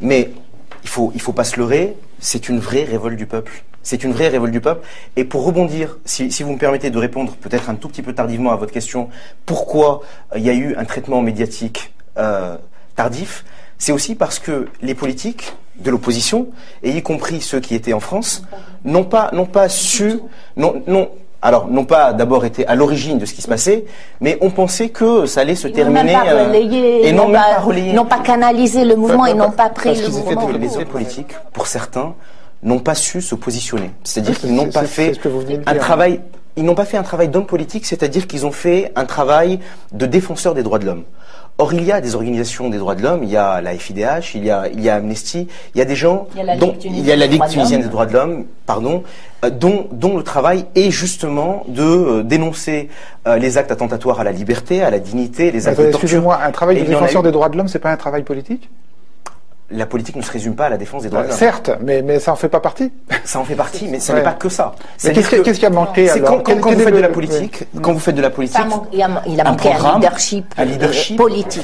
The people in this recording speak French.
Mais il faut pas se leurrer, c'est une vraie révolte du peuple. C'est une vraie révolte du peuple. Et pour rebondir, si vous me permettez de répondre peut-être un tout petit peu tardivement à votre question, pourquoi il y a eu un traitement médiatique tardif, c'est aussi parce que les politiques de l'opposition, et y compris ceux qui étaient en France, n'ont pas d'abord été à l'origine de ce qui se passait, mais ont pensé que ça allait se terminer et n'ont pas canalisé le mouvement et n'ont pas pris le mouvement. Les hommes politiques, pour certains, n'ont pas su se positionner. C'est-à-dire qu'ils n'ont pas fait un travail. Ils n'ont pas fait un travail d'homme politique, c'est-à-dire qu'ils ont fait un travail de défenseur des droits de l'homme. Or, il y a des organisations des droits de l'homme, il y a la FIDH, il y a Amnesty, il y a des gens, il y a la Ligue tunisienne des droits de l'homme, pardon, dont le travail est justement de dénoncer les actes attentatoires à la liberté, à la dignité, les actes de torture. Excusez-moi, un travail de défenseur des droits de l'homme, c'est pas un travail politique ? La politique ne se résume pas à la défense des droits de l'homme. Certes, mais ça en fait pas partie. Ça en fait partie, mais ça n'est pas que ça. Mais qu'est-ce qui a manqué alors ? Quand vous faites de la politique, quand vous faites de la politique, Il a manqué un leadership politique.